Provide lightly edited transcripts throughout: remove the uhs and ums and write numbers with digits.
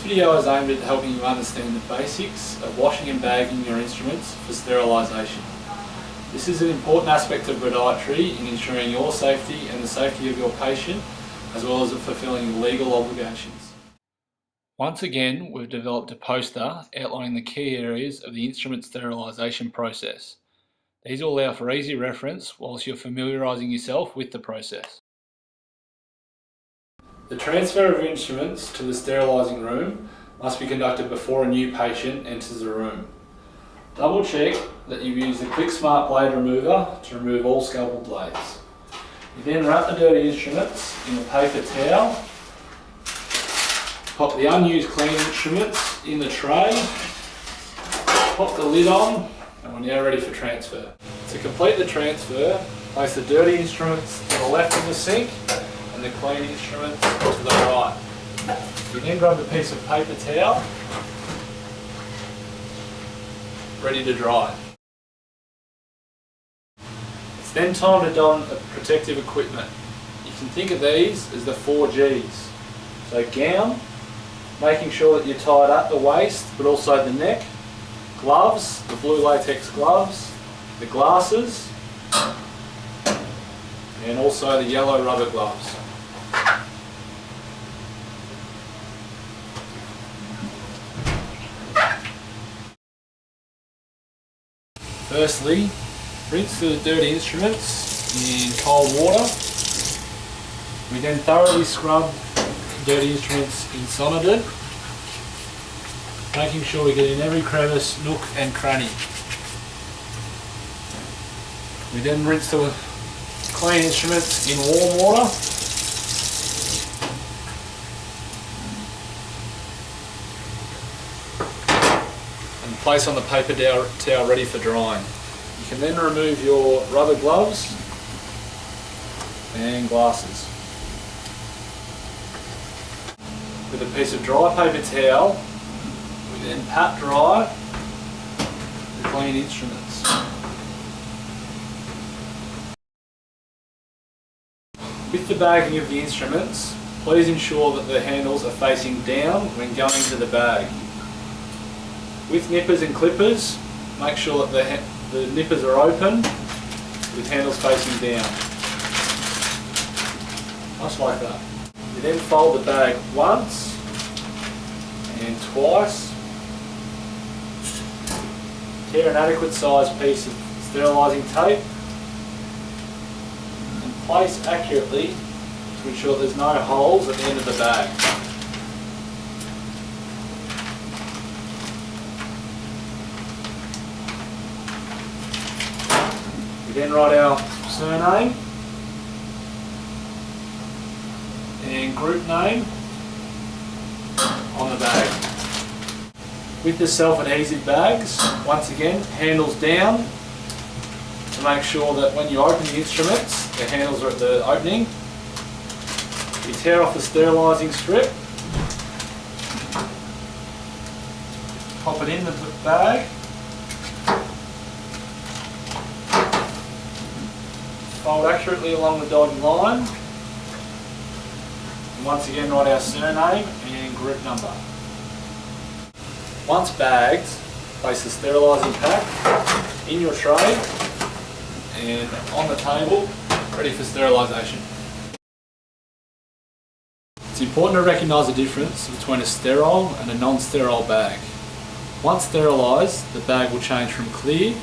video is aimed at helping you understand the basics of washing and bagging your instruments for sterilisation. This is an important aspect of podiatry in ensuring your safety and the safety of your patient, as well as fulfilling legal obligations. Once again, we've developed a poster outlining the key areas of the instrument sterilisation process. These will allow for easy reference whilst you're familiarising yourself with the process. The transfer of instruments to the sterilising room must be conducted before a new patient enters the room. Double check that you've used the Quick Smart Blade Remover to remove all scalpel blades. You then wrap the dirty instruments in a paper towel, pop the unused clean instruments in the tray, pop the lid on, and we're now ready for transfer. To complete the transfer, place the dirty instruments to the left of the sink and the clean instruments to the right. You then grab a piece of paper towel, ready to dry. It's then time to don protective equipment. You can think of these as the 4 Gs. So gown, making sure that you're tied at the waist but also the neck, gloves, the blue latex gloves, the glasses, and also the yellow rubber gloves. Firstly, rinse the dirty instruments in cold water. We then thoroughly scrub dirty instruments in Sonidid, making sure we get in every crevice, nook and cranny. We then rinse the clean instruments in warm water. And place on the paper towel ready for drying. You can then remove your rubber gloves and glasses. With a piece of dry paper towel, we then pat dry the clean instruments. With the bagging of the instruments, please ensure that the handles are facing down when going into the bag. With nippers and clippers, make sure that the nippers are open with handles facing down. Just like that. You then fold the bag once and twice. Tear an adequate sized piece of sterilising tape and place accurately to ensure there's no holes at the end of the bag. We then write our surname and group name on the bag. With the self-adhesive bags, once again, handles down to make sure that when you open the instruments, the handles are at the opening. You tear off the sterilising strip, pop it in the bag, fold accurately along the dotted line, and once again write our surname and group number. Once bagged, place the sterilising pack in your tray and on the table, ready for sterilisation. It's important to recognise the difference between a sterile and a non-sterile bag. Once sterilised, the bag will change from clear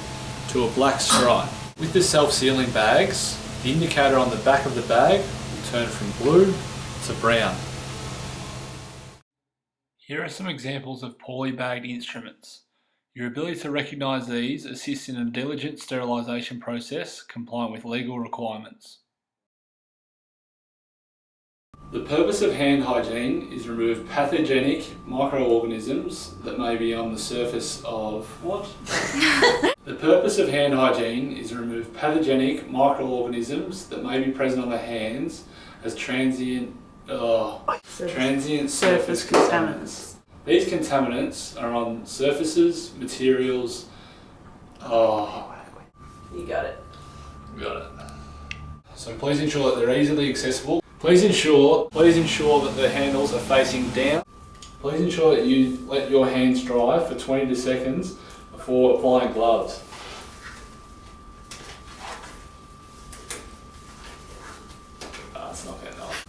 to a black stripe. With the self-sealing bags, the indicator on the back of the bag will turn from blue to brown. Here are some examples of poorly bagged instruments. Your ability to recognise these assists in a diligent sterilisation process compliant with legal requirements. The purpose of hand hygiene is to remove pathogenic microorganisms that may be on the surface of what? The purpose of hand hygiene is to remove pathogenic microorganisms that may be present on the hands as transient surface contaminants. These contaminants are on surfaces, materials. You got it. Got it. So please ensure that they're easily accessible. Please ensure that the handles are facing down. Please ensure that you let your hands dry for 20 seconds before applying gloves. That's not that nice.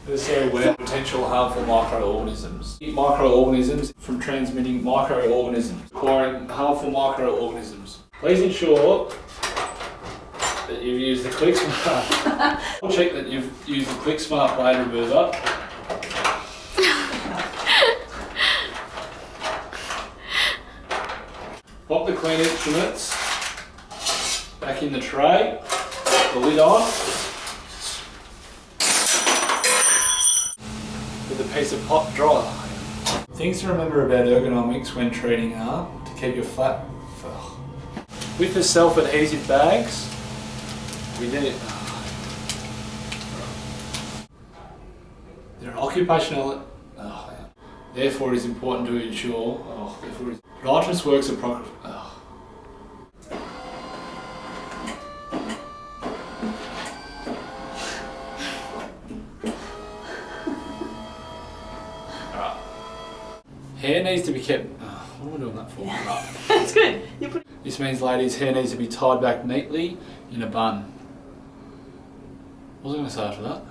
This is aware of potential harmful microorganisms. Microorganisms from transmitting microorganisms, acquiring harmful microorganisms. Please ensure that you've used the Click Smart. Check that you've used the Click Smart blade remover. Pop the clean instruments back in the tray, the lid on, with a piece of hot dry. Things to remember about ergonomics when treating are to keep your flat. With the self-adhesive bags, we need. They're occupational. Therefore, it is important to ensure. Podiatrist works appropriately. Hair needs to be kept. What am I doing that for? Right. That's good. This means, ladies, hair needs to be tied back neatly in a bun. What was I going to say after that?